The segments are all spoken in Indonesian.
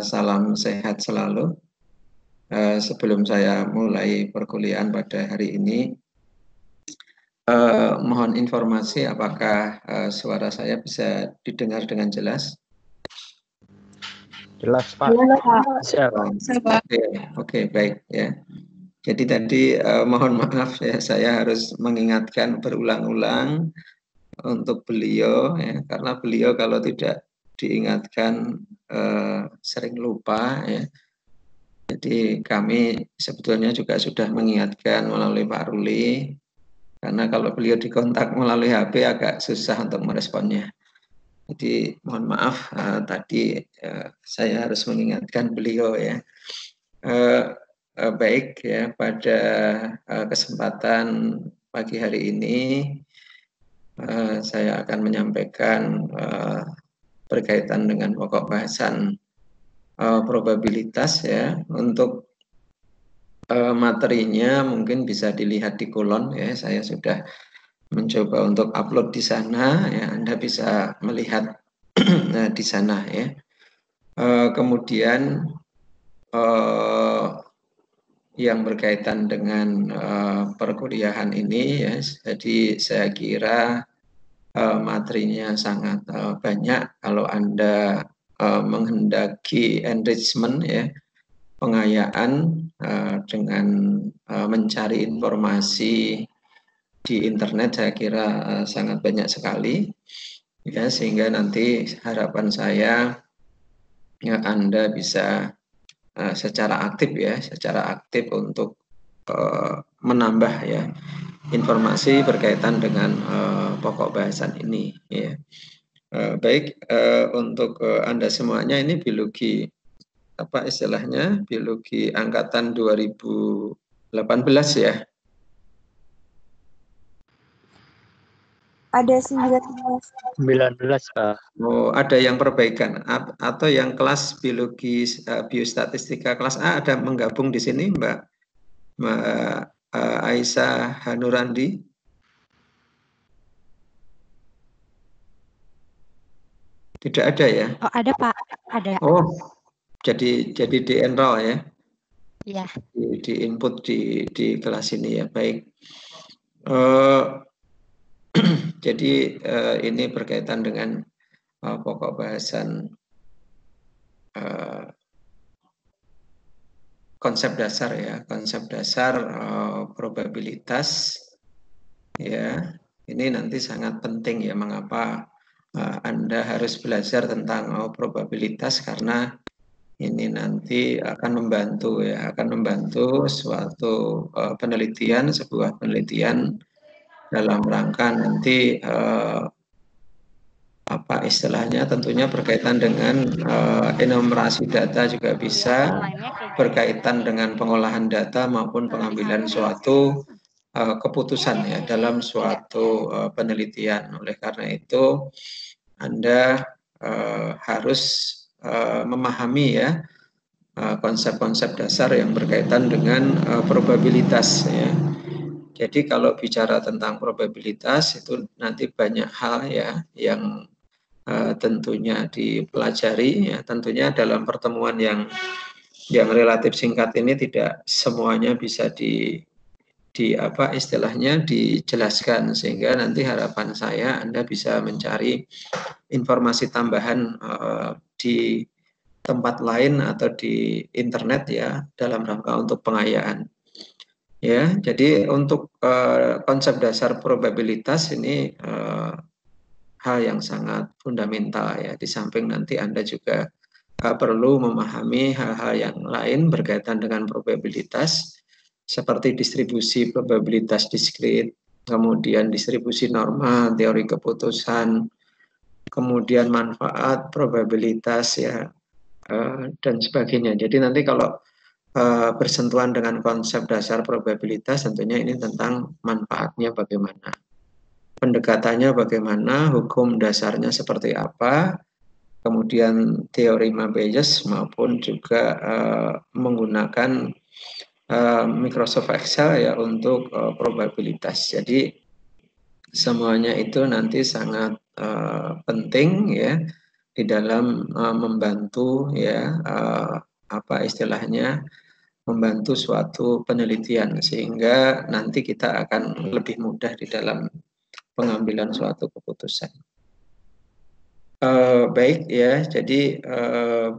Salam sehat selalu. Sebelum saya mulai perkuliahan pada hari ini, mohon informasi apakah suara saya bisa didengar dengan jelas? Jelas, Pak. Siap. Oke, baik ya. Jadi tadi mohon maaf ya, saya harus mengingatkan berulang-ulang untuk beliau ya, karena beliau kalau tidak diingatkan sering lupa ya. Jadi kami sebetulnya juga sudah mengingatkan melalui Pak Ruli, karena kalau beliau dikontak melalui HP agak susah untuk meresponnya. Jadi mohon maaf tadi saya harus mengingatkan beliau ya. Baik ya, pada kesempatan pagi hari ini saya akan menyampaikan berkaitan dengan pokok bahasan probabilitas ya. Untuk materinya mungkin bisa dilihat di kolon ya, saya sudah mencoba untuk upload di sana ya, Anda bisa melihat di sana ya. Kemudian yang berkaitan dengan perkuliahan ini ya, jadi saya kira materinya sangat banyak. Kalau Anda menghendaki enrichment ya, pengayaan dengan mencari informasi di internet, saya kira sangat banyak sekali ya, sehingga nanti harapan saya ya, Anda bisa secara aktif untuk menambah ya informasi berkaitan dengan pokok bahasan ini ya. Baik, untuk Anda semuanya, ini biologi apa istilahnya, biologi angkatan 2018 ya. Ada 19. Pak. Oh, ada yang perbaikan atau yang kelas biologi biostatistika kelas A ada menggabung di sini, Mbak Aisyah Hanurandi? Tidak ada ya? Oh, ada Pak, ada. Oh, jadi di enroll ya? Iya. Di input di kelas ini ya, baik. Jadi ini berkaitan dengan pokok bahasan konsep dasar ya, konsep dasar probabilitas ya. Ini nanti sangat penting ya, mengapa Anda harus belajar tentang probabilitas, karena ini nanti akan membantu ya, akan membantu suatu penelitian, sebuah penelitian dalam rangka nanti apa istilahnya, tentunya berkaitan dengan enumerasi data, juga bisa berkaitan dengan pengolahan data maupun pengambilan suatu keputusan ya dalam suatu penelitian. Oleh karena itu Anda harus memahami ya konsep-konsep dasar yang berkaitan dengan probabilitas ya. Jadi kalau bicara tentang probabilitas itu nanti banyak hal ya yang tentunya dipelajari ya. Tentunya dalam pertemuan yang relatif singkat ini tidak semuanya bisa di apa istilahnya dijelaskan, sehingga nanti harapan saya Anda bisa mencari informasi tambahan di tempat lain atau di internet ya, dalam rangka untuk pengayaan ya. Jadi untuk konsep dasar probabilitas ini hal yang sangat fundamental ya. Di samping nanti Anda juga perlu memahami hal-hal yang lain berkaitan dengan probabilitas, seperti distribusi probabilitas diskrit, kemudian distribusi norma, teori keputusan, kemudian manfaat probabilitas ya, dan sebagainya. Jadi nanti kalau bersentuhan dengan konsep dasar probabilitas, tentunya ini tentang manfaatnya bagaimana, pendekatannya bagaimana, hukum dasarnya seperti apa, kemudian teori Bayes maupun juga menggunakan Microsoft Excel ya untuk probabilitas. Jadi semuanya itu nanti sangat penting ya, di dalam membantu ya apa istilahnya, membantu suatu penelitian, sehingga nanti kita akan lebih mudah di dalam pengambilan suatu keputusan. Baik ya, jadi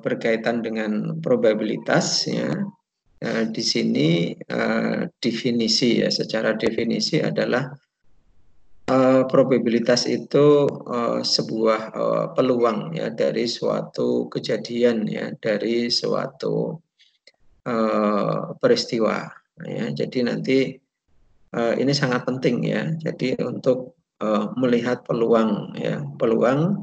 berkaitan dengan probabilitas ya, di sini definisi ya, secara definisi adalah probabilitas itu sebuah peluang ya dari suatu kejadian ya, dari suatu peristiwa ya. Jadi nanti ini sangat penting ya. Jadi untuk melihat peluang ya, peluang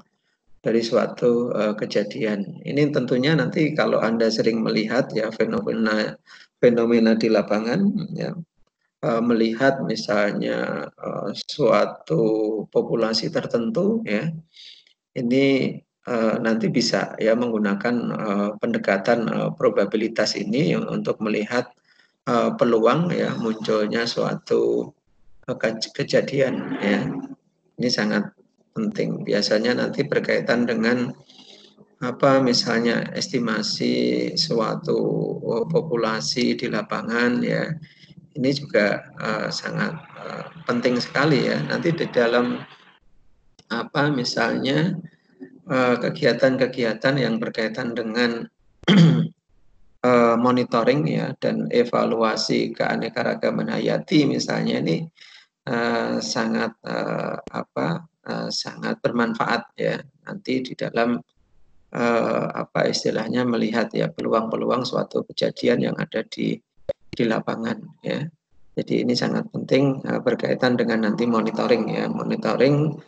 dari suatu kejadian. Ini tentunya nanti kalau Anda sering melihat ya fenomena di lapangan ya, melihat misalnya suatu populasi tertentu ya, ini nanti bisa ya menggunakan pendekatan probabilitas ini untuk melihat peluang ya munculnya suatu kejadian ya. Ini sangat penting. Biasanya nanti berkaitan dengan apa misalnya estimasi suatu populasi di lapangan ya. Ini juga sangat penting sekali ya. Nanti di dalam apa misalnya kegiatan-kegiatan yang berkaitan dengan monitoring ya dan evaluasi keanekaragaman hayati misalnya, ini sangat sangat bermanfaat ya nanti di dalam apa istilahnya melihat ya peluang-peluang suatu kejadian yang ada di lapangan ya. Jadi ini sangat penting berkaitan dengan nanti monitoring ya, monitoring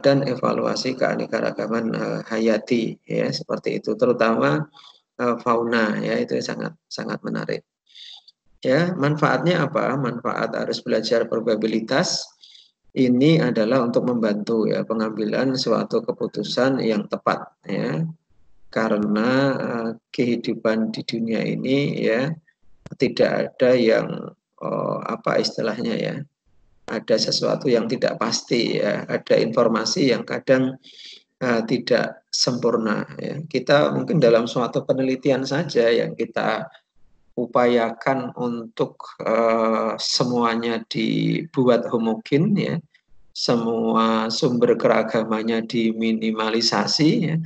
dan evaluasi keanekaragaman hayati ya, seperti itu, terutama fauna ya, itu sangat sangat menarik. Ya, manfaatnya apa? Manfaat harus belajar probabilitas ini adalah untuk membantu ya pengambilan suatu keputusan yang tepat ya. Karena kehidupan di dunia ini ya tidak ada yang apa istilahnya ya, ada sesuatu yang tidak pasti ya, ada informasi yang kadang tidak sempurna ya. Kita mungkin dalam suatu penelitian saja yang kita upayakan untuk semuanya dibuat homogen ya, semua sumber keragamannya diminimalisasi ya,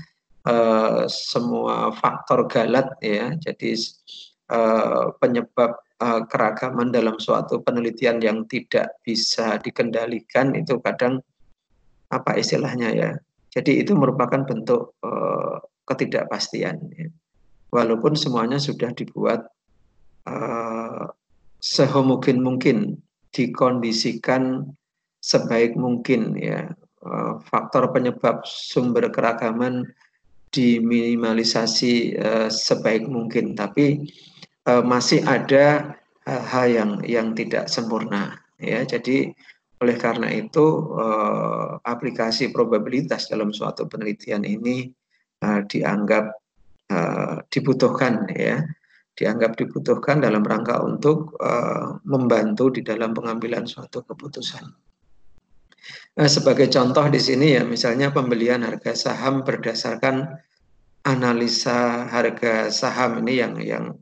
semua faktor galat ya, jadi penyebab keragaman dalam suatu penelitian yang tidak bisa dikendalikan itu kadang apa istilahnya ya, jadi itu merupakan bentuk ketidakpastian ya. Walaupun semuanya sudah dibuat sehomogen mungkin, dikondisikan sebaik mungkin ya, faktor penyebab sumber keragaman diminimalisasi sebaik mungkin, tapi masih ada hal yang tidak sempurna ya. Jadi oleh karena itu aplikasi probabilitas dalam suatu penelitian ini dianggap dibutuhkan ya, dianggap dibutuhkan dalam rangka untuk membantu di dalam pengambilan suatu keputusan. Sebagai contoh di sini ya, misalnya pembelian harga saham berdasarkan analisa harga saham, ini yang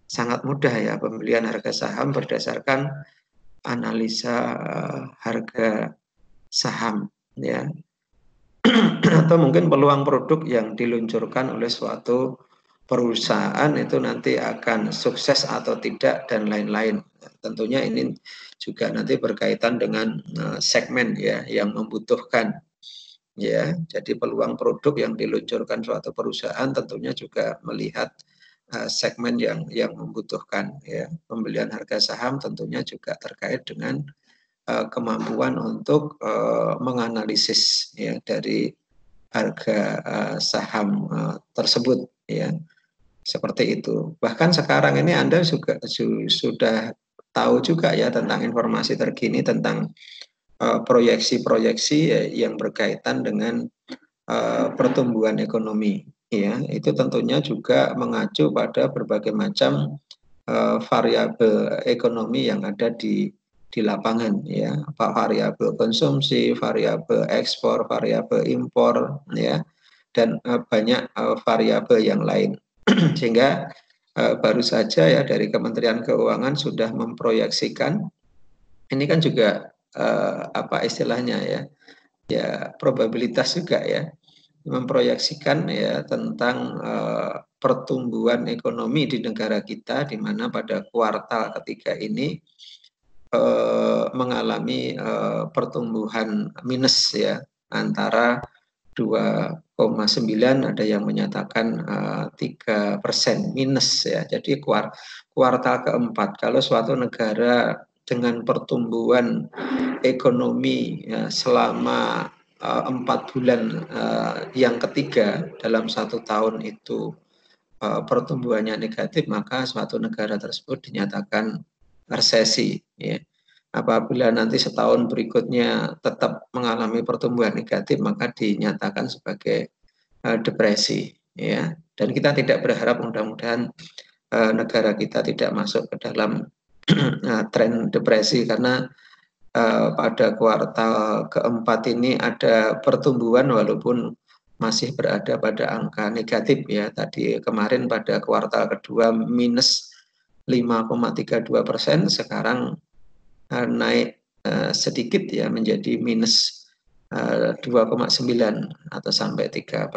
sangat mudah ya, pembelian harga saham berdasarkan analisa harga saham ya. Atau mungkin peluang produk yang diluncurkan oleh suatu perusahaan itu nanti akan sukses atau tidak dan lain-lain. Tentunya ini juga nanti berkaitan dengan segmen ya yang membutuhkan ya. Jadi peluang produk yang diluncurkan suatu perusahaan tentunya juga melihat segmen yang membutuhkan ya. Pembelian harga saham tentunya juga terkait dengan kemampuan untuk menganalisis ya dari harga saham tersebut ya, seperti itu. Bahkan sekarang ini Anda juga sudah tahu juga ya tentang informasi terkini tentang proyeksi-proyeksi yang berkaitan dengan pertumbuhan ekonomi ya. Itu tentunya juga mengacu pada berbagai macam variabel ekonomi yang ada di lapangan ya, variabel konsumsi, variabel ekspor, variabel impor ya, dan banyak variabel yang lain. Sehingga baru saja ya dari Kementerian Keuangan sudah memproyeksikan, ini kan juga apa istilahnya ya probabilitas juga ya, memproyeksikan ya tentang pertumbuhan ekonomi di negara kita, di mana pada kuartal ketiga ini mengalami pertumbuhan minus ya, antara 2,9, ada yang menyatakan 3% minus ya. Jadi kuartal keempat, kalau suatu negara dengan pertumbuhan ekonomi ya, selama 4 bulan yang ketiga dalam 1 tahun itu pertumbuhannya negatif, maka suatu negara tersebut dinyatakan resesi ya. Apabila nanti setahun berikutnya tetap mengalami pertumbuhan negatif, maka dinyatakan sebagai depresi ya. Dan kita tidak berharap, mudah-mudahan negara kita tidak masuk ke dalam tren depresi, karena pada kuartal keempat ini ada pertumbuhan walaupun masih berada pada angka negatif ya. Tadi kemarin pada kuartal kedua minus 5,32%, sekarang naik sedikit ya menjadi minus 2,9 atau sampai 3%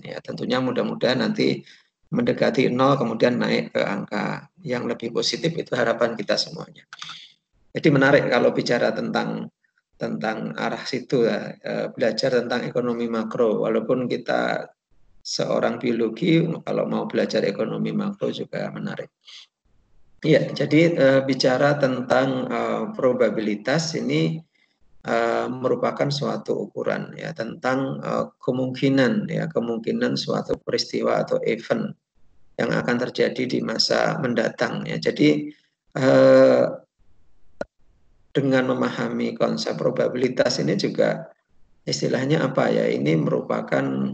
ya. Tentunya mudah-mudahan nanti mendekati 0 kemudian naik ke angka yang lebih positif, itu harapan kita semuanya. Jadi menarik kalau bicara tentang arah situ ya, belajar tentang ekonomi makro, walaupun kita seorang biologi, kalau mau belajar ekonomi makro juga menarik. Ya, jadi bicara tentang probabilitas ini merupakan suatu ukuran ya tentang kemungkinan suatu peristiwa atau event yang akan terjadi di masa mendatang ya. Jadi dengan memahami konsep probabilitas ini juga istilahnya apa ya? Ini merupakan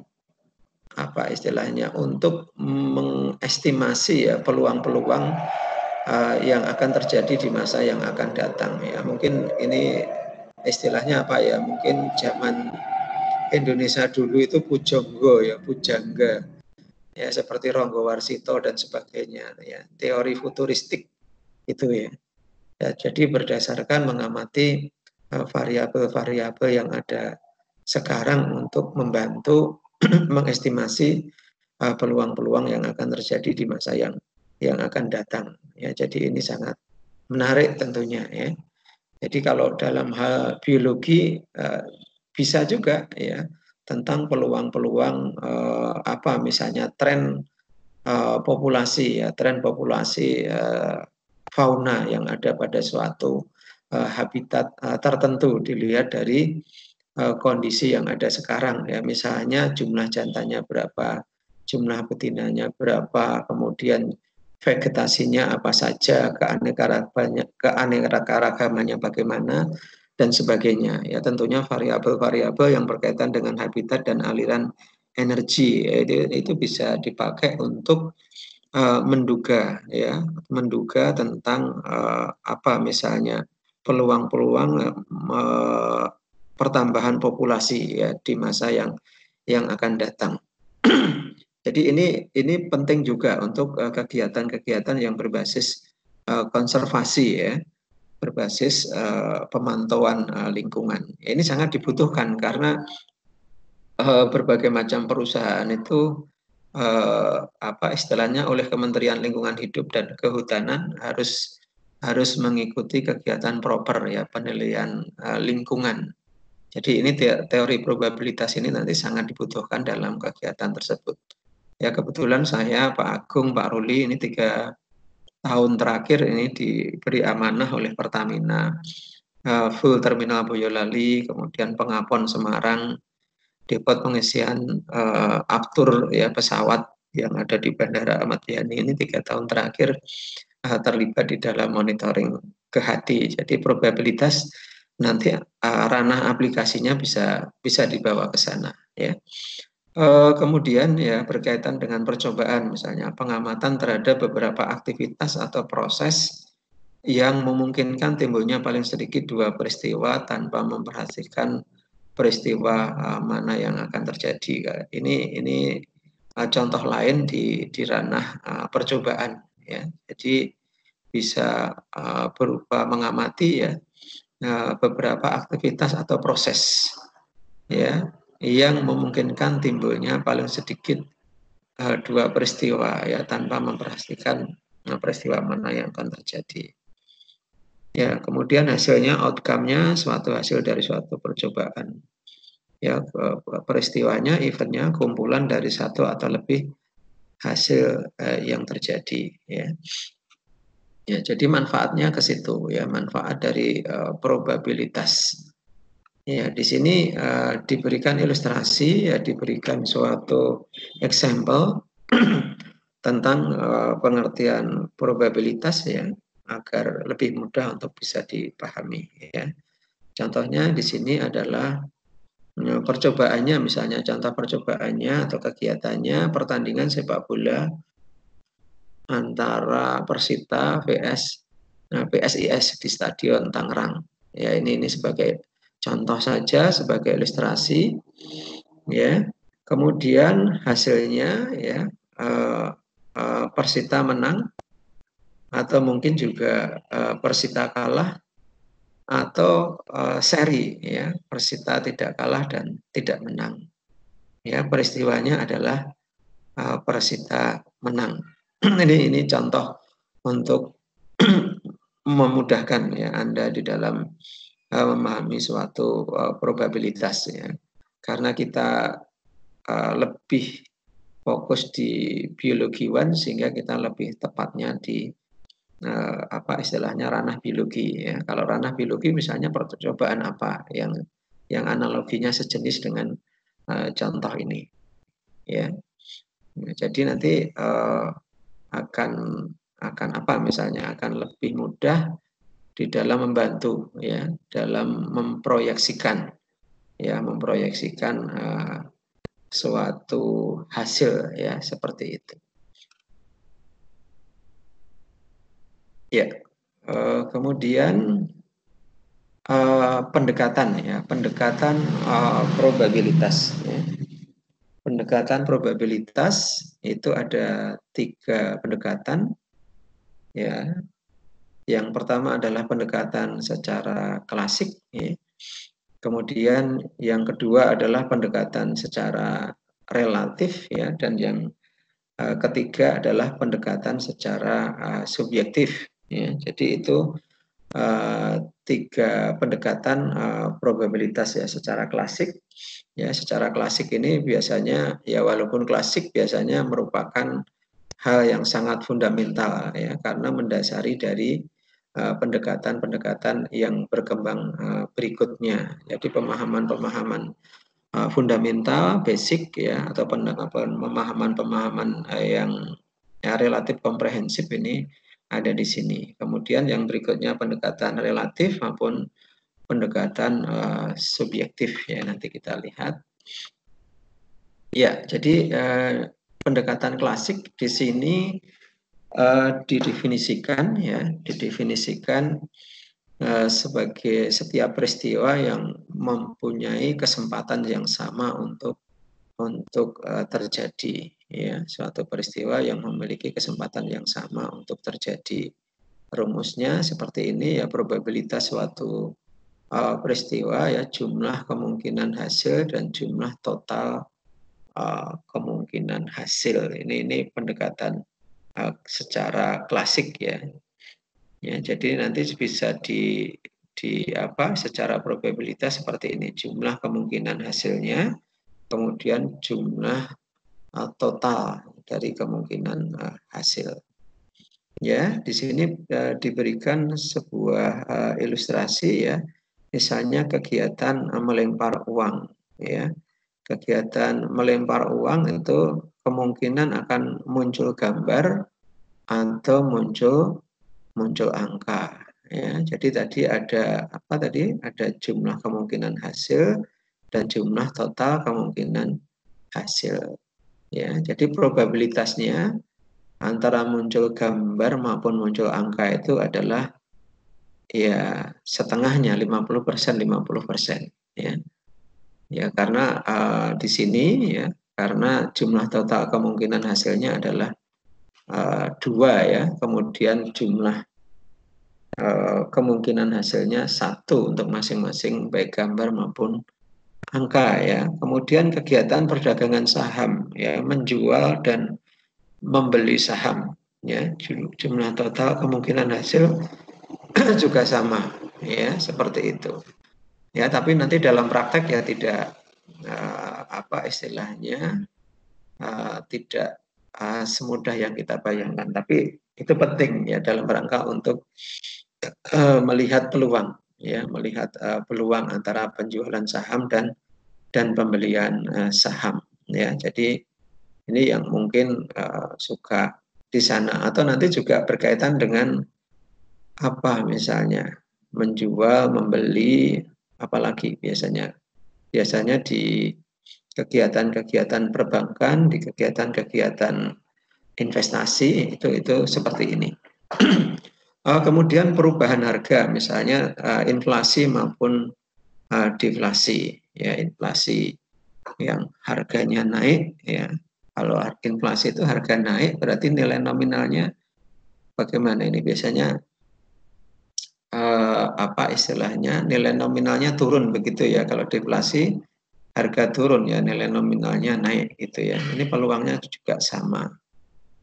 apa istilahnya untuk mengestimasi ya peluang-peluang yang akan terjadi di masa yang akan datang ya. Mungkin ini istilahnya apa ya, mungkin zaman Indonesia dulu itu pujangga ya, pujangga ya, seperti Ronggo Warsito dan sebagainya ya, teori futuristik itu ya. Ya, jadi berdasarkan mengamati variabel-variabel yang ada sekarang untuk membantu mengestimasi peluang-peluang yang akan terjadi di masa yang akan datang ya. Jadi ini sangat menarik tentunya ya. Jadi kalau dalam hal biologi bisa juga ya tentang peluang-peluang apa misalnya tren populasi ya, tren populasi fauna yang ada pada suatu habitat tertentu dilihat dari kondisi yang ada sekarang ya, misalnya jumlah jantannya berapa, jumlah betinanya berapa, kemudian vegetasinya apa saja, keanekaragamannya bagaimana, dan sebagainya. Ya, tentunya variabel-variabel yang berkaitan dengan habitat dan aliran energi itu bisa dipakai untuk menduga tentang apa misalnya peluang-peluang pertambahan populasi ya di masa yang akan datang. Jadi ini penting juga untuk kegiatan-kegiatan yang berbasis konservasi ya, berbasis pemantauan lingkungan. Ini sangat dibutuhkan karena berbagai macam perusahaan itu apa istilahnya oleh Kementerian Lingkungan Hidup dan Kehutanan harus mengikuti kegiatan proper ya, penilaian lingkungan. Jadi ini teori probabilitas ini nanti sangat dibutuhkan dalam kegiatan tersebut. Ya kebetulan saya, Pak Agung, Pak Ruli ini 3 tahun terakhir ini diberi amanah oleh Pertamina, full terminal Boyolali, kemudian Pengapon Semarang, depot pengisian aftur ya pesawat yang ada di Bandara Ahmad Yani ini 3 tahun terakhir terlibat di dalam monitoring KHD. Jadi probabilitas nanti ranah aplikasinya bisa dibawa ke sana ya. Kemudian ya berkaitan dengan percobaan, misalnya pengamatan terhadap beberapa aktivitas atau proses yang memungkinkan timbulnya paling sedikit 2 peristiwa tanpa memperhatikan peristiwa mana yang akan terjadi. Ini contoh lain di ranah percobaan, ya. Jadi bisa berupa mengamati, ya, beberapa aktivitas atau proses, ya, yang memungkinkan timbulnya paling sedikit 2 peristiwa, ya, tanpa memperhatikan peristiwa mana yang akan terjadi. Ya, kemudian hasilnya, outcome-nya, suatu hasil dari suatu percobaan. Ya, peristiwanya, eventnya, kumpulan dari satu atau lebih hasil yang terjadi, ya. Ya, jadi manfaatnya ke situ, ya, manfaat dari probabilitas. Ya, di sini diberikan ilustrasi, ya, diberikan suatu example tentang pengertian probabilitas, ya, agar lebih mudah untuk bisa dipahami, ya. Contohnya di sini adalah percobaannya, misalnya contoh percobaannya atau kegiatannya pertandingan sepak bola antara Persita vs PSIS di Stadion Tangerang. Ya, ini sebagai contoh saja, sebagai ilustrasi, ya. Kemudian hasilnya, ya, Persita menang, atau mungkin juga Persita kalah, atau seri, ya, Persita tidak kalah dan tidak menang. Ya, peristiwanya adalah Persita menang. Ini contoh untuk memudahkan, ya, Anda di dalam memahami suatu probabilitas, ya. Karena kita lebih fokus di biologi 1, sehingga kita lebih tepatnya di apa istilahnya ranah biologi, ya. Kalau ranah biologi misalnya percobaan apa yang analoginya sejenis dengan contoh ini, ya. Jadi nanti akan apa misalnya akan lebih mudah di dalam membantu, ya, dalam memproyeksikan, ya, suatu hasil, ya, seperti itu. Ya, kemudian pendekatan, ya, pendekatan probabilitas, ya. Pendekatan probabilitas itu ada 3 pendekatan, ya. Yang pertama adalah pendekatan secara klasik, ya. Kemudian yang kedua adalah pendekatan secara relatif, ya, dan yang ketiga adalah pendekatan secara subjektif, ya. Jadi itu 3 pendekatan probabilitas, ya, secara klasik. Ya, secara klasik ini biasanya, ya, walaupun klasik biasanya merupakan hal yang sangat fundamental, ya, karena mendasari dari pendekatan-pendekatan yang berkembang berikutnya. Jadi pemahaman-pemahaman fundamental, basic, ya, atau pemahaman-pemahaman yang relatif komprehensif ini ada di sini. Kemudian yang berikutnya pendekatan relatif maupun pendekatan subjektif, ya, nanti kita lihat. Ya, jadi pendekatan klasik di sini didefinisikan, ya, sebagai setiap peristiwa yang mempunyai kesempatan yang sama untuk terjadi, ya, suatu peristiwa yang memiliki kesempatan yang sama untuk terjadi. Rumusnya seperti ini, ya, probabilitas suatu peristiwa, ya, jumlah kemungkinan hasil dan jumlah total kemungkinan hasil. Ini pendekatan secara klasik, ya. Ya, jadi nanti bisa di apa secara probabilitas seperti ini, jumlah kemungkinan hasilnya, kemudian jumlah total dari kemungkinan hasil. Ya, di sini diberikan sebuah ilustrasi, ya, misalnya kegiatan melempar uang, ya. Kegiatan melempar uang itu kemungkinan akan muncul gambar atau muncul angka, ya. Jadi tadi ada apa tadi? Ada jumlah kemungkinan hasil dan jumlah total kemungkinan hasil, ya. Jadi probabilitasnya antara muncul gambar maupun muncul angka itu adalah, ya, setengahnya, 50%, 50%, ya. Ya, karena di sini ya, karena jumlah total kemungkinan hasilnya adalah 2 ya, kemudian jumlah kemungkinan hasilnya 1 untuk masing-masing baik gambar maupun angka ya. Kemudian kegiatan perdagangan saham ya, menjual dan membeli saham ya, jumlah total kemungkinan hasil juga sama ya, seperti itu. Ya, tapi nanti dalam praktek ya tidak apa istilahnya tidak semudah yang kita bayangkan. Tapi itu penting ya dalam rangka untuk melihat peluang ya, melihat peluang antara penjualan saham dan pembelian saham ya. Jadi ini yang mungkin suka di sana, atau nanti juga berkaitan dengan apa misalnya menjual, membeli, apalagi biasanya di kegiatan-kegiatan perbankan, di kegiatan-kegiatan investasi itu seperti ini. Kemudian perubahan harga, misalnya inflasi maupun deflasi, ya, inflasi yang harganya naik, ya. Kalau inflasi itu harga naik, berarti nilai nominalnya bagaimana ini? Biasanya apa istilahnya, nilai nominalnya turun begitu ya. Kalau deflasi harga turun ya, nilai nominalnya naik gitu ya. Ini peluangnya juga sama.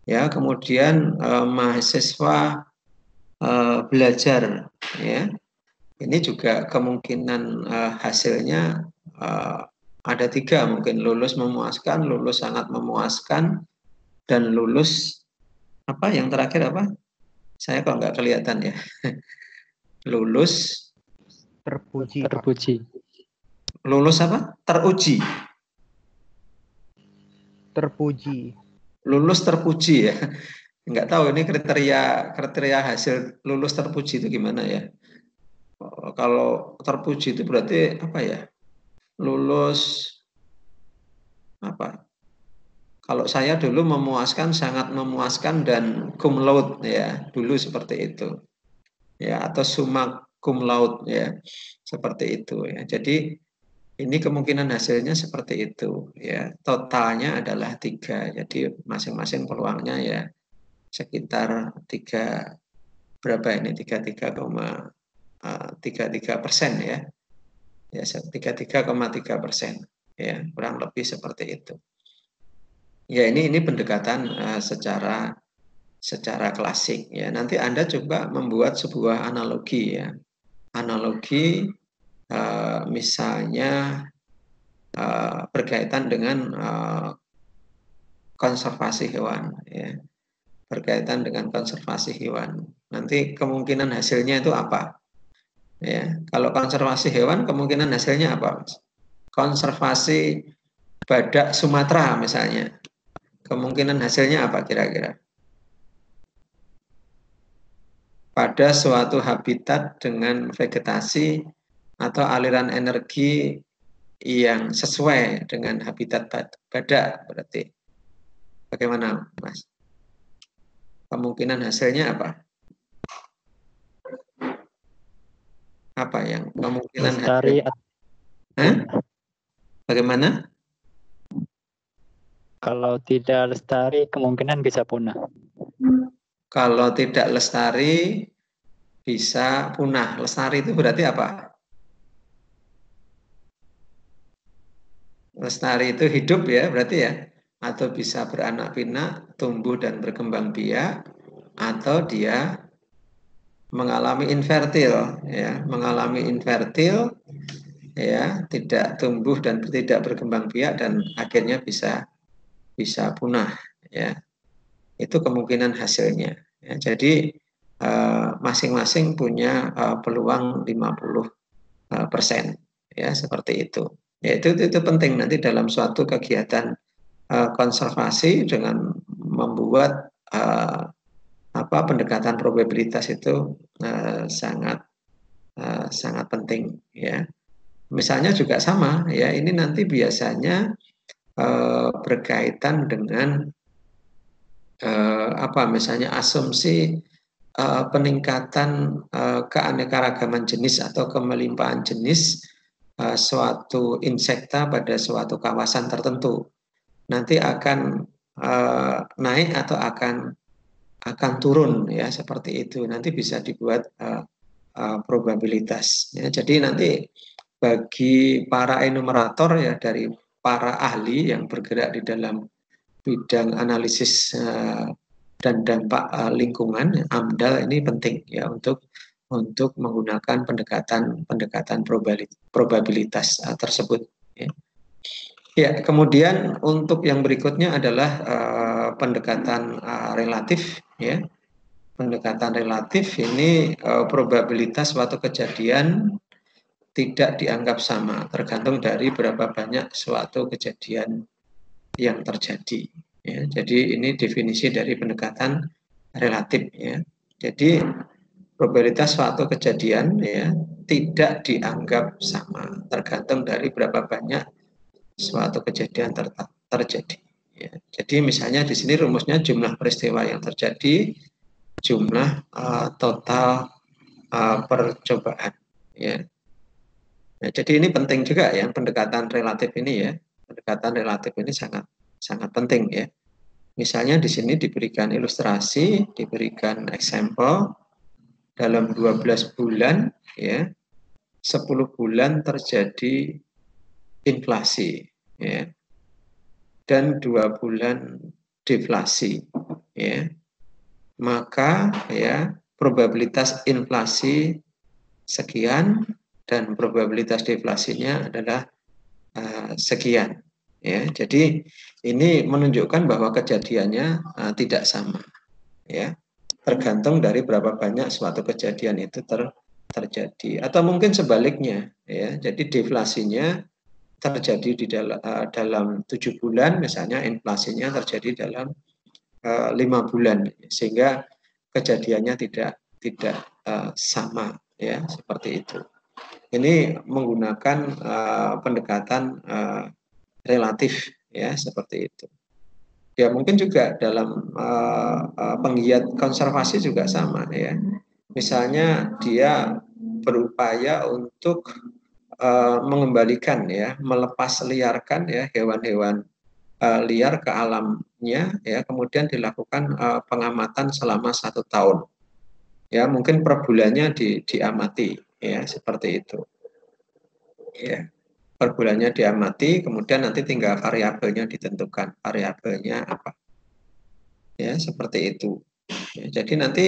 Ya, kemudian mahasiswa belajar ya. Ini juga kemungkinan hasilnya ada 3, mungkin lulus memuaskan, lulus sangat memuaskan, dan lulus apa yang terakhir apa? Saya kok nggak kelihatan ya. Lulus Terpuji. Terpuji. Lulus apa? Teruji. Terpuji. Lulus terpuji ya. Nggak tahu ini kriteria hasil lulus terpuji itu gimana ya. Kalau terpuji itu berarti apa ya? Lulus apa? Kalau saya dulu memuaskan, sangat memuaskan, dan cum laude ya, dulu seperti itu. Ya, atau summa cum laude ya, seperti itu ya. Jadi ini kemungkinan hasilnya seperti itu ya. Totalnya adalah 3. Jadi masing-masing peluangnya ya sekitar 3, berapa ini? 33,33% ya. Ya, 33,3% ya, kurang lebih seperti itu. Ya, ini pendekatan secara klasik ya. Nanti Anda coba membuat sebuah analogi ya. Analogi misalnya berkaitan dengan konservasi hewan ya. Berkaitan dengan konservasi hewan. Nanti kemungkinan hasilnya itu apa? Ya, kalau konservasi hewan kemungkinan hasilnya apa? Konservasi badak Sumatera misalnya. Kemungkinan hasilnya apa kira-kira? Pada suatu habitat dengan vegetasi atau aliran energi yang sesuai dengan habitat badak, berarti bagaimana, Mas? Kemungkinan hasilnya apa? Apa yang kemungkinan Lestari. Bagaimana? Kalau tidak lestari, kemungkinan bisa punah. Kalau tidak lestari, bisa punah. Lestari itu berarti apa? Lestari itu hidup ya, berarti ya. Atau bisa beranak pinak, tumbuh dan berkembang biak, atau dia mengalami infertil ya, mengalami infertil ya, tidak tumbuh dan tidak berkembang biak, dan akhirnya bisa punah ya. Itu kemungkinan hasilnya ya. Jadi masing-masing punya peluang 50% ya, seperti itu. Ya, itu penting nanti dalam suatu kegiatan konservasi dengan membuat pendekatan probabilitas itu sangat penting ya. Misalnya juga sama ya, ini nanti biasanya berkaitan dengan misalnya asumsi peningkatan keanekaragaman jenis atau kemelimpahan jenis suatu insekta pada suatu kawasan tertentu, nanti akan naik atau akan turun ya, seperti itu. Nanti bisa dibuat probabilitas ya. Jadi nanti bagi para enumerator ya, dari para ahli yang bergerak di dalam bidang analisis dan dampak lingkungan, AMDAL ini penting ya untuk menggunakan pendekatan probabilitas tersebut ya. Ya, kemudian untuk yang berikutnya adalah pendekatan relatif ya. Pendekatan relatif ini probabilitas suatu kejadian tidak dianggap sama, tergantung dari berapa banyak suatu kejadian yang terjadi ya. Jadi ini definisi dari pendekatan relatif ya. Jadi probabilitas suatu kejadian ya tidak dianggap sama, tergantung dari berapa banyak suatu kejadian terjadi ya. Jadi misalnya di sini rumusnya jumlah peristiwa yang terjadi, jumlah total percobaan ya. Nah, jadi ini penting juga ya, pendekatan relatif ini ya. Pendekatan relatif ini sangat penting ya. Misalnya di sini diberikan ilustrasi, diberikan example dalam 12 bulan ya. 10 bulan terjadi inflasi ya. Dan 2 bulan deflasi ya. Maka ya probabilitas inflasi sekian dan probabilitas deflasinya adalah sekian ya. Jadi ini menunjukkan bahwa kejadiannya tidak sama ya, tergantung dari berapa banyak suatu kejadian itu terjadi, atau mungkin sebaliknya ya. Jadi deflasinya terjadi di dalam 7 bulan, misalnya inflasinya terjadi dalam 5 bulan, sehingga kejadiannya tidak sama ya, seperti itu. Ini menggunakan pendekatan relatif ya, seperti itu. Ya mungkin juga dalam penggiat konservasi juga sama ya. Misalnya dia berupaya untuk mengembalikan ya, melepas liarkan ya hewan-hewan liar ke alamnya ya, kemudian dilakukan pengamatan selama 1 tahun. Ya mungkin per bulannya diamati ya, seperti itu ya. Per bulannya diamati, kemudian nanti tinggal variabelnya ditentukan, variabelnya apa ya, seperti itu ya. Jadi nanti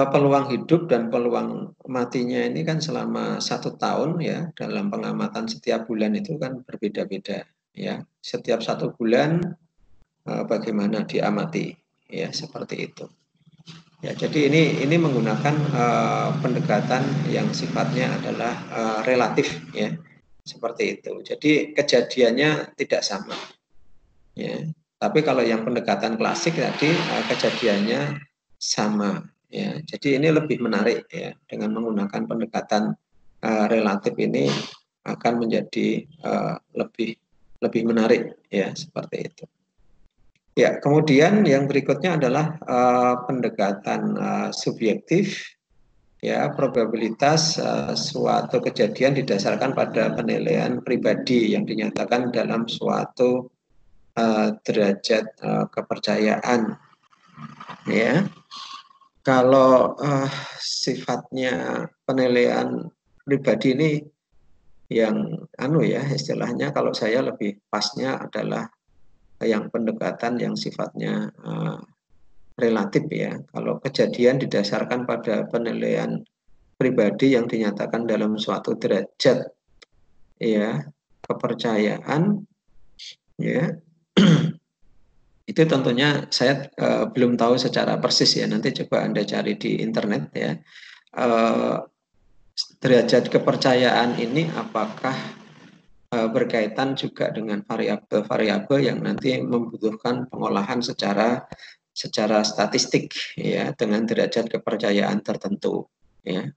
peluang hidup dan peluang matinya ini kan selama 1 tahun ya, dalam pengamatan setiap bulan itu kan berbeda-beda ya. Setiap 1 bulan bagaimana diamati ya, seperti itu. Ya, jadi ini menggunakan pendekatan yang sifatnya adalah relatif ya, seperti itu. Jadi kejadiannya tidak sama ya. Tapi kalau yang pendekatan klasik tadi kejadiannya sama ya. Jadi ini lebih menarik ya, dengan menggunakan pendekatan relatif ini akan menjadi lebih menarik ya, seperti itu. Ya, kemudian yang berikutnya adalah pendekatan subjektif ya. Probabilitas suatu kejadian didasarkan pada penilaian pribadi yang dinyatakan dalam suatu derajat kepercayaan ya. Kalau sifatnya penilaian pribadi ini yang ya, istilahnya kalau saya lebih pasnya adalah yang pendekatan yang sifatnya relatif ya. Kalau kejadian didasarkan pada penilaian pribadi yang dinyatakan dalam suatu derajat ya kepercayaan ya, itu tentunya saya belum tahu secara persis ya. Nanti coba Anda cari di internet ya. Derajat kepercayaan ini apakah berkaitan juga dengan variabel-variabel yang nanti membutuhkan pengolahan secara statistik ya, dengan derajat kepercayaan tertentu ya.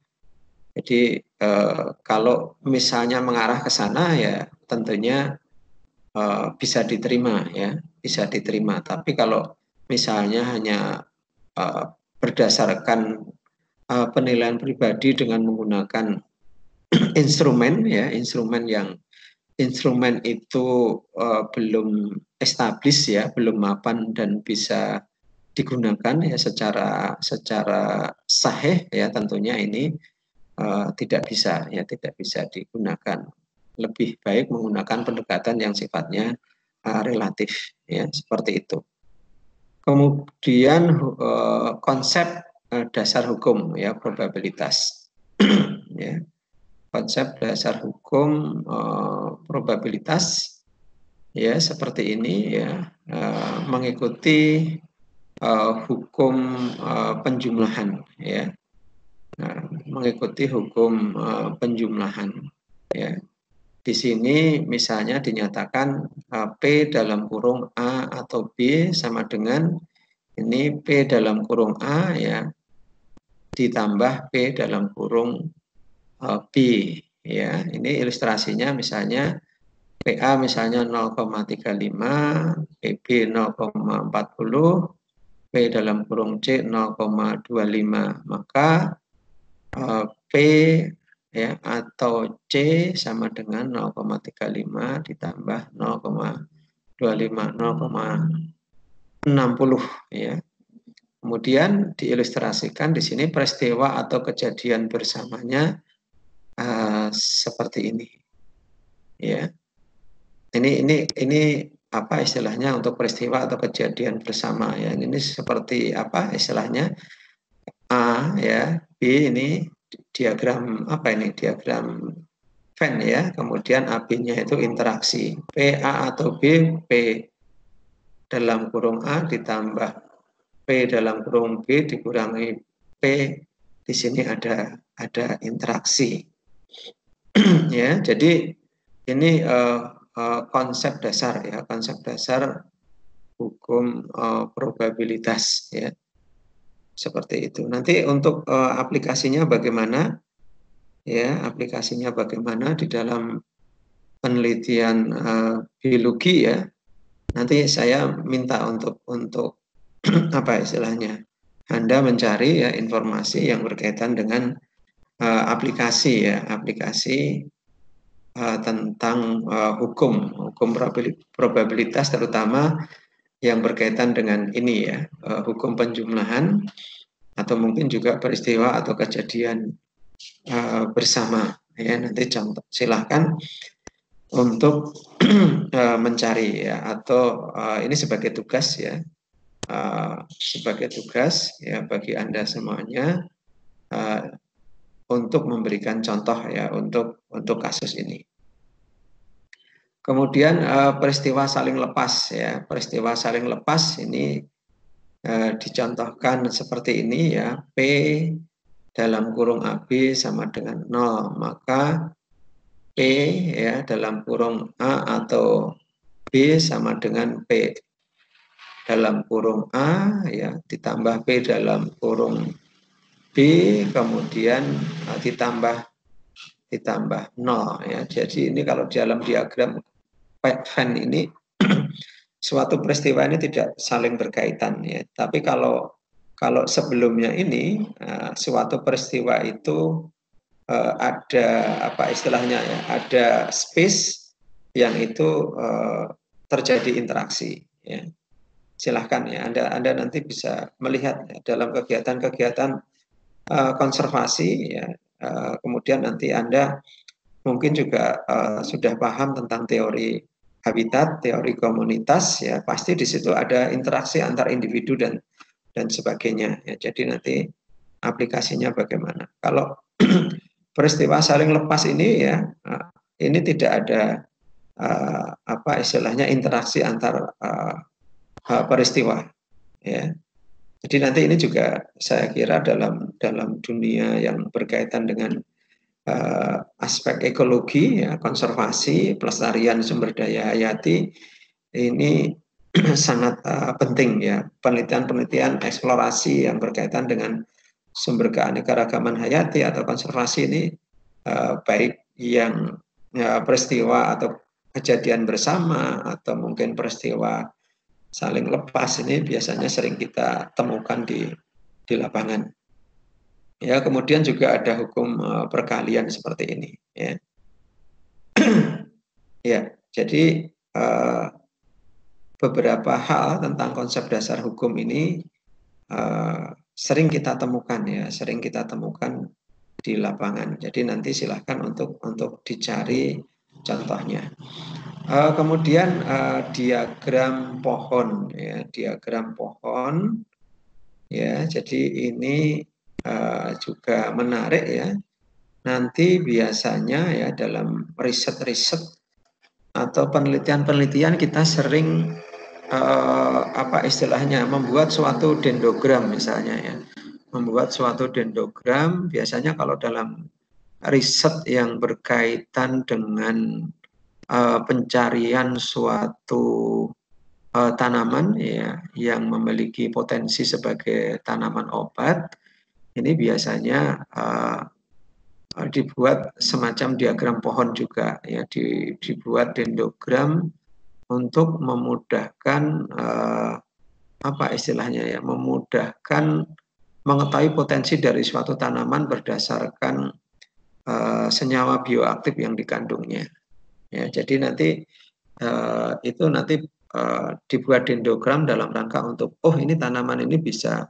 Jadi kalau misalnya mengarah ke sana ya tentunya bisa diterima ya, bisa diterima. Tapi kalau misalnya hanya berdasarkan penilaian pribadi dengan menggunakan instrumen ya, instrumen itu belum established ya, belum mapan dan bisa digunakan ya secara sahih ya, tentunya ini tidak bisa digunakan. Lebih baik menggunakan pendekatan yang sifatnya relatif ya, seperti itu. Kemudian konsep dasar hukum ya, probabilitas ya. Konsep dasar hukum probabilitas ya seperti ini ya, mengikuti hukum penjumlahan ya. Mengikuti hukum penjumlahan ya. Di sini misalnya dinyatakan P dalam kurung A atau B sama dengan ini P dalam kurung A ya ditambah P dalam kurung B ya. Ini ilustrasinya misalnya PA misalnya 0,35, PB 0,40, P dalam kurung C 0,25, maka P ya atau C sama dengan 0,35 ditambah 0,25, 0,60 ya. Kemudian diilustrasikan di sini peristiwa atau kejadian bersamanya seperti ini ya. Ini apa istilahnya untuk peristiwa atau kejadian bersama ya. Ini seperti apa istilahnya? A ya, B ini diagram apa ini? Diagram Venn ya. Kemudian AB-nya itu interaksi. PA atau B, P dalam kurung A ditambah P dalam kurung B dikurangi P, di sini ada interaksi. Ya, jadi ini konsep dasar ya, konsep dasar hukum probabilitas ya. Seperti itu. Nanti untuk aplikasinya bagaimana? Ya, aplikasinya bagaimana di dalam penelitian biologi ya. Nanti saya minta untuk apa istilahnya? Anda mencari ya informasi yang berkaitan dengan aplikasi ya, aplikasi tentang hukum probabilitas terutama yang berkaitan dengan ini ya, hukum penjumlahan atau mungkin juga peristiwa atau kejadian bersama ya. Nanti contoh silahkan untuk mencari ya, atau ini sebagai tugas ya, sebagai tugas ya bagi Anda semuanya untuk memberikan contoh ya untuk kasus ini. Kemudian peristiwa saling lepas ya, peristiwa saling lepas ini dicontohkan seperti ini ya, P dalam kurung AB sama dengan 0, maka P ya dalam kurung A atau B sama dengan P dalam kurung A ya ditambah P dalam kurung B kemudian ditambah 0 ya. Jadi ini kalau dalam diagram Venn ini suatu peristiwa ini tidak saling berkaitan ya. Tapi kalau sebelumnya ini suatu peristiwa itu ada apa istilahnya ya, ada space yang itu terjadi interaksi ya. Silahkan ya Anda nanti bisa melihat ya, dalam kegiatan-kegiatan konservasi ya, kemudian nanti Anda mungkin juga sudah paham tentang teori habitat, teori komunitas ya, pasti di situ ada interaksi antar individu dan sebagainya ya. Jadi nanti aplikasinya bagaimana. Kalau peristiwa saling lepas ini ya, ini tidak ada apa istilahnya interaksi antar peristiwa ya. Jadi nanti ini juga saya kira dalam dunia yang berkaitan dengan aspek ekologi ya, konservasi, pelestarian sumber daya hayati ini sangat penting ya, penelitian eksplorasi yang berkaitan dengan sumber keanekaragaman hayati atau konservasi ini baik yang peristiwa atau kejadian bersama atau mungkin peristiwa saling lepas ini biasanya sering kita temukan di lapangan. Ya, kemudian juga ada hukum perkalian seperti ini. Ya, ya. Jadi beberapa hal tentang konsep dasar hukum ini sering kita temukan ya, sering kita temukan di lapangan. Jadi nanti silahkan untuk dicari contohnya. Kemudian diagram pohon ya, diagram pohon ya. Jadi ini juga menarik ya. Nanti biasanya ya dalam riset-riset atau penelitian-penelitian kita sering apa istilahnya membuat suatu dendrogram misalnya ya. Membuat suatu dendrogram biasanya kalau dalam riset yang berkaitan dengan pencarian suatu tanaman ya yang memiliki potensi sebagai tanaman obat, ini biasanya dibuat semacam diagram pohon juga ya, dibuat dendrogram untuk memudahkan apa istilahnya ya, memudahkan mengetahui potensi dari suatu tanaman berdasarkan senyawa bioaktif yang dikandungnya. Ya, jadi nanti itu nanti dibuat dendrogram dalam rangka untuk ini tanaman ini bisa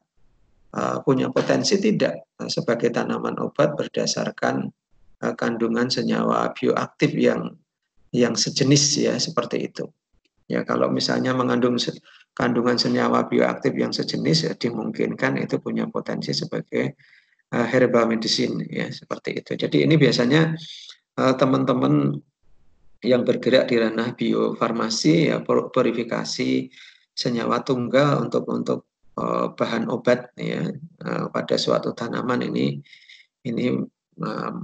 punya potensi tidak sebagai tanaman obat berdasarkan kandungan senyawa bioaktif yang sejenis ya, seperti itu. Ya, kalau misalnya mengandung kandungan senyawa bioaktif yang sejenis ya dimungkinkan itu punya potensi sebagai herbal medicine ya, seperti itu. Jadi ini biasanya teman-teman yang bergerak di ranah biofarmasi ya, purifikasi senyawa tunggal untuk bahan obat ya pada suatu tanaman ini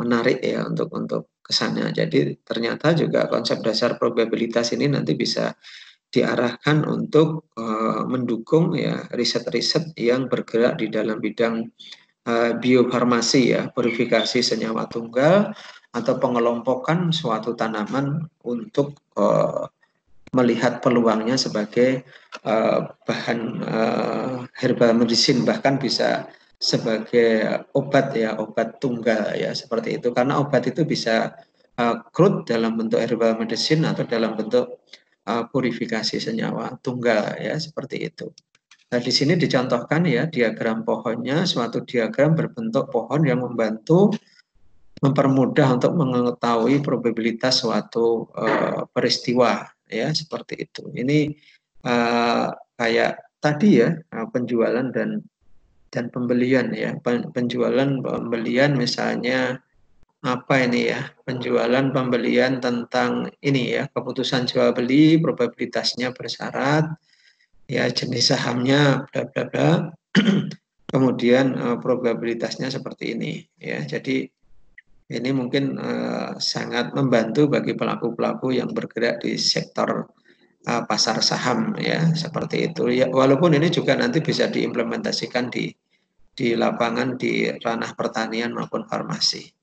menarik ya untuk ke sana. Jadi ternyata juga konsep dasar probabilitas ini nanti bisa diarahkan untuk mendukung ya riset-riset yang bergerak di dalam bidang biofarmasi ya, purifikasi senyawa tunggal atau pengelompokan suatu tanaman untuk melihat peluangnya sebagai bahan herbal medicine, bahkan bisa sebagai obat ya, obat tunggal ya, seperti itu. Karena obat itu bisa crude dalam bentuk herbal medicine atau dalam bentuk purifikasi senyawa tunggal ya, seperti itu. Nah, di sini dicontohkan ya diagram pohonnya, suatu diagram berbentuk pohon yang membantu mempermudah untuk mengetahui probabilitas suatu peristiwa ya, seperti itu. Ini kayak tadi ya penjualan dan pembelian ya, penjualan pembelian misalnya apa ini ya, penjualan pembelian tentang ini ya, keputusan jual beli probabilitasnya bersyarat ya, jenis sahamnya bla bla bla. Kemudian probabilitasnya seperti ini ya. Jadi ini mungkin sangat membantu bagi pelaku-pelaku yang bergerak di sektor pasar saham ya, seperti itu ya. Walaupun ini juga nanti bisa diimplementasikan di lapangan di ranah pertanian maupun farmasi.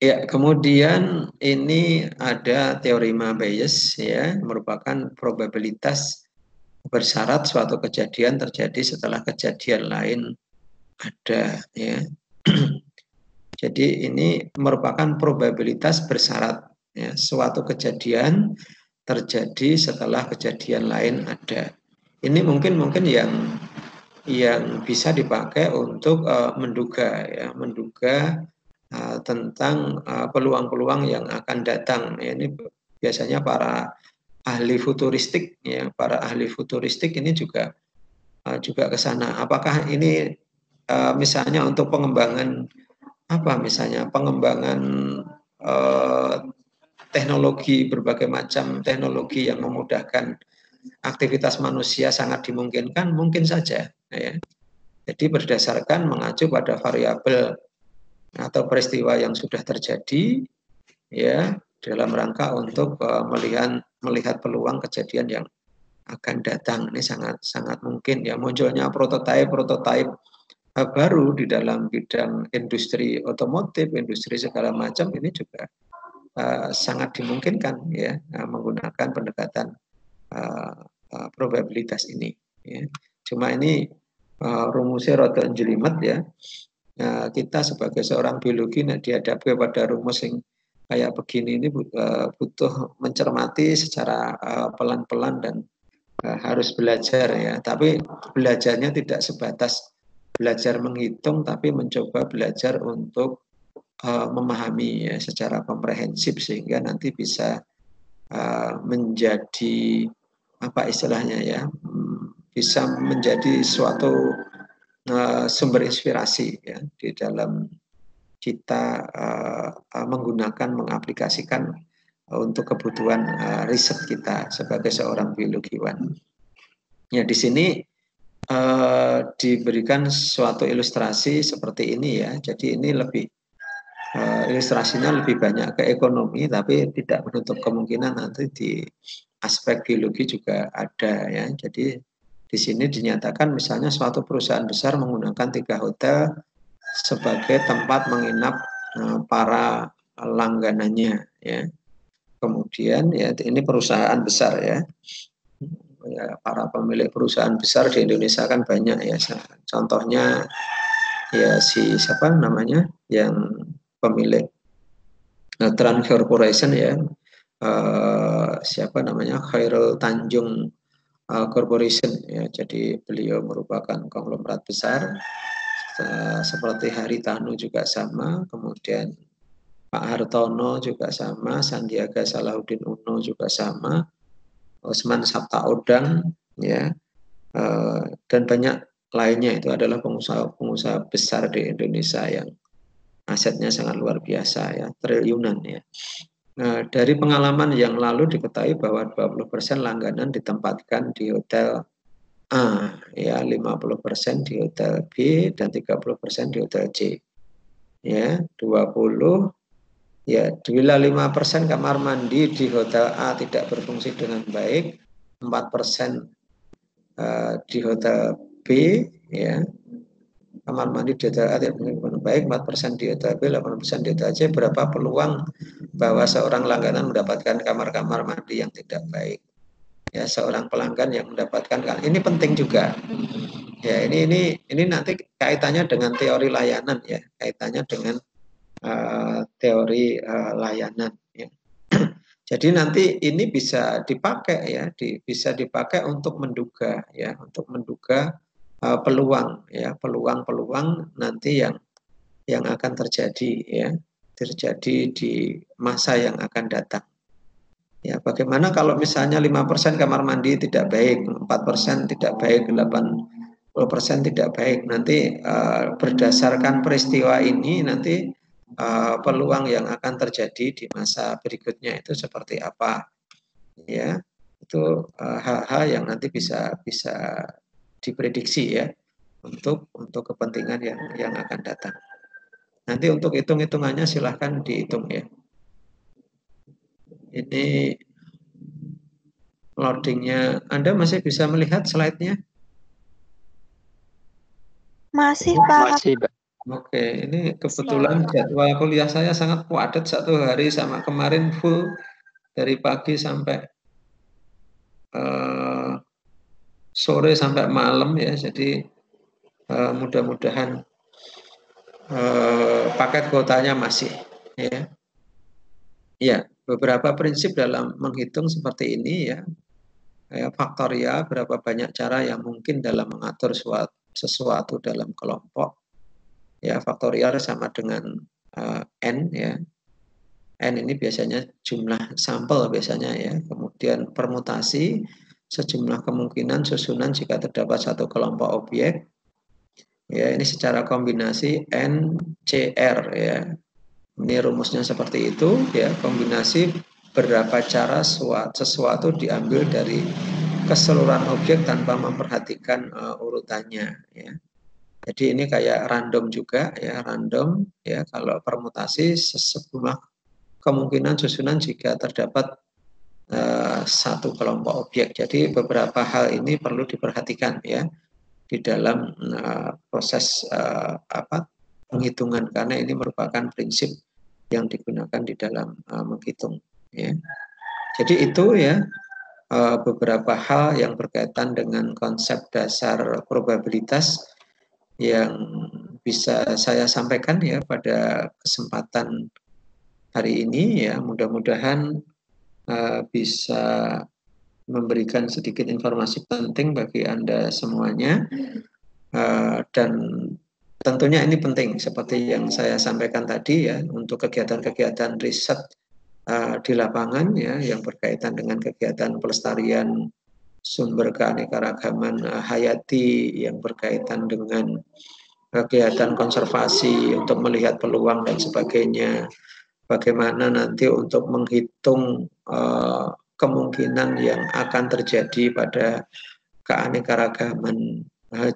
Ya, kemudian ini ada teorema Bayes ya, merupakan probabilitas bersyarat suatu kejadian terjadi setelah kejadian lain ada ya. Jadi ini merupakan probabilitas bersyarat ya, suatu kejadian terjadi setelah kejadian lain ada. Ini mungkin yang bisa dipakai untuk menduga ya, menduga tentang peluang-peluang yang akan datang. Ya, ini biasanya para ahli futuristik ya, para ahli futuristik ini juga ke sana. Apakah ini misalnya untuk pengembangan apa misalnya pengembangan teknologi, berbagai macam teknologi yang memudahkan aktivitas manusia sangat dimungkinkan, mungkin saja ya. Jadi berdasarkan mengacu pada variabel atau peristiwa yang sudah terjadi ya, dalam rangka untuk melihat peluang kejadian yang akan datang. Ini sangat mungkin ya, munculnya prototipe baru di dalam bidang industri otomotif, industri segala macam, ini juga sangat dimungkinkan ya, menggunakan pendekatan probabilitas ini ya. Cuma ini rumusnya rada jelimet ya. Nah, kita sebagai seorang biologi dihadapi pada rumus yang kayak begini ini butuh mencermati secara pelan-pelan dan harus belajar ya. Tapi belajarnya tidak sebatas belajar menghitung, tapi mencoba belajar untuk memahami ya secara komprehensif sehingga nanti bisa menjadi apa istilahnya ya, bisa menjadi suatu sumber inspirasi ya di dalam kita menggunakan, mengaplikasikan untuk kebutuhan riset kita sebagai seorang biologiwan. Ya di sini diberikan suatu ilustrasi seperti ini ya. Jadi ini lebih ilustrasinya lebih banyak ke ekonomi, tapi tidak menutup kemungkinan nanti di aspek biologi juga ada ya. Jadi di sini dinyatakan misalnya suatu perusahaan besar menggunakan 3 hotel sebagai tempat menginap para langganannya ya. Kemudian ya ini perusahaan besar ya. Para pemilik perusahaan besar di Indonesia kan banyak ya. Contohnya ya si siapa namanya yang pemilik Trans Corporation ya. Siapa namanya Khairul Tanjung Corporation ya. Jadi beliau merupakan konglomerat besar seperti Haritanu juga sama, kemudian Pak Hartono juga sama, Sandiaga Salahuddin Uno juga sama, Osman Sabtaodang ya, dan banyak lainnya. Itu adalah pengusaha besar di Indonesia yang asetnya sangat luar biasa ya, triliunan ya. Nah, dari pengalaman yang lalu diketahui bahwa 20% langganan ditempatkan di hotel A, ya 50% di hotel B dan 30% di hotel C. Ya, 20 ya, bila 5% kamar mandi di hotel A tidak berfungsi dengan baik, 4% di hotel B ya. Kamar mandi di hotel A tidak berfungsi dengan baik, 4% di hotel B, 8% di hotel C. Berapa peluang bahwa seorang langganan mendapatkan kamar-kamar mandi yang tidak baik? Ya, seorang pelanggan yang mendapatkan, ini penting juga ya, ini nanti kaitannya dengan teori layanan ya, kaitannya dengan teori layanan ya. Jadi nanti ini bisa dipakai ya, bisa dipakai untuk menduga ya, untuk menduga peluang ya, peluang nanti yang akan terjadi ya, terjadi di masa yang akan datang. Ya, bagaimana kalau misalnya 5% kamar mandi tidak baik, 4% tidak baik, 80% tidak baik. Nanti berdasarkan peristiwa ini nanti peluang yang akan terjadi di masa berikutnya itu seperti apa? Ya, itu hal-hal yang nanti bisa diprediksi ya untuk kepentingan yang akan datang. Nanti untuk hitung-hitungannya silahkan dihitung ya. Ini loadingnya, Anda masih bisa melihat slide-nya? Masih, Pak. Masih, Pak. Oke, ini kebetulan jadwal kuliah saya sangat padat, 1 hari sama kemarin full dari pagi sampai sore sampai malam ya. Jadi mudah-mudahan paket kuotanya masih ya. Ya, beberapa prinsip dalam menghitung seperti ini ya. Faktorial, berapa banyak cara yang mungkin dalam mengatur sesuatu dalam kelompok. Ya, faktorial sama dengan N ya. N ini biasanya jumlah sampel biasanya ya. Kemudian permutasi, sejumlah kemungkinan susunan jika terdapat satu kelompok objek. Ya, ini secara kombinasi NCR ya. Ini rumusnya seperti itu ya, kombinasi berapa cara sesuatu diambil dari keseluruhan objek tanpa memperhatikan urutannya ya. Jadi ini kayak random juga ya, random ya. Kalau permutasi sejumlah kemungkinan susunan jika terdapat satu kelompok objek. Jadi beberapa hal ini perlu diperhatikan ya di dalam proses penghitungan, karena ini merupakan prinsip yang digunakan di dalam menghitung ya. Jadi itu ya beberapa hal yang berkaitan dengan konsep dasar probabilitas yang bisa saya sampaikan ya pada kesempatan hari ini ya. Mudah-mudahan bisa memberikan sedikit informasi penting bagi Anda semuanya, dan tentunya ini penting seperti yang saya sampaikan tadi ya, untuk kegiatan-kegiatan riset di lapangan ya, yang berkaitan dengan kegiatan pelestarian sumber keanekaragaman hayati, yang berkaitan dengan kegiatan konservasi untuk melihat peluang dan sebagainya. Bagaimana nanti untuk menghitung kemungkinan yang akan terjadi pada keanekaragaman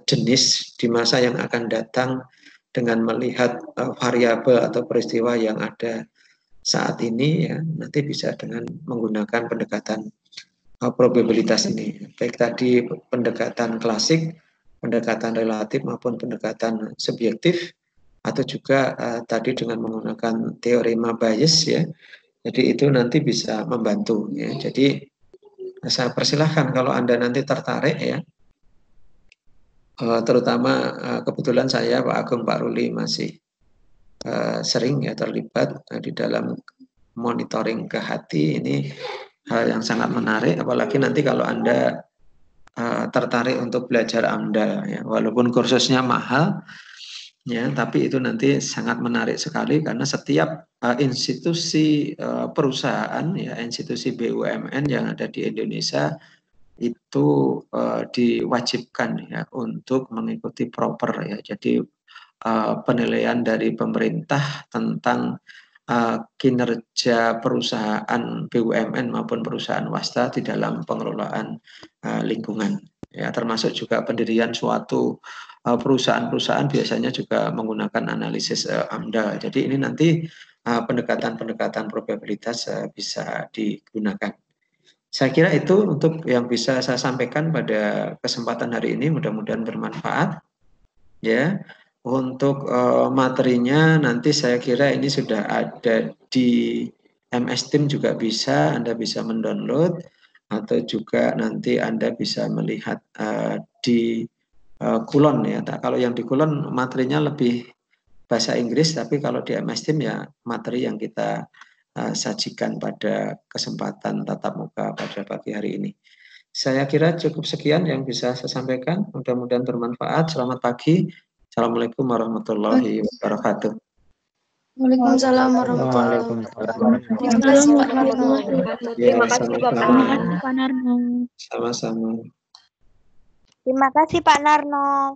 jenis di masa yang akan datang dengan melihat variabel atau peristiwa yang ada saat ini ya, nanti bisa dengan menggunakan pendekatan probabilitas ini, baik tadi pendekatan klasik, pendekatan relatif maupun pendekatan subjektif, atau juga tadi dengan menggunakan teorema Bayes ya. Jadi itu nanti bisa membantu ya. Jadi saya persilahkan kalau Anda nanti tertarik ya, terutama kebetulan saya Pak Agung, Pak Ruli masih sering ya terlibat di dalam monitoring ke hati. Ini hal yang sangat menarik, apalagi nanti kalau Anda tertarik untuk belajar AMDAL ya, walaupun kursusnya mahal ya, tapi itu nanti sangat menarik sekali karena setiap institusi perusahaan ya, institusi BUMN yang ada di Indonesia itu diwajibkan ya untuk mengikuti proper ya. Jadi penilaian dari pemerintah tentang kinerja perusahaan BUMN maupun perusahaan swasta di dalam pengelolaan lingkungan ya, termasuk juga pendirian suatu perusahaan-perusahaan biasanya juga menggunakan analisis AMDAL. Jadi ini nanti pendekatan-pendekatan probabilitas bisa digunakan. Saya kira itu untuk yang bisa saya sampaikan pada kesempatan hari ini, mudah-mudahan bermanfaat ya. Untuk materinya nanti saya kira ini sudah ada di MS Team juga bisa, Anda bisa mendownload, atau juga nanti Anda bisa melihat di Kulon ya. Kalau yang di Kulon materinya lebih bahasa Inggris, tapi kalau di MS Team ya materi yang kita sajikan pada kesempatan tatap muka pada pagi hari ini. Saya kira cukup sekian yang bisa saya sampaikan. Mudah-mudahan bermanfaat. Selamat pagi. Assalamualaikum warahmatullahi wabarakatuh. Waalaikumsalam warahmatullahi wabarakatuh. Terima kasih Pak Narno. Terima kasih Pak Narno. Sama-sama. Terima kasih Pak Narno.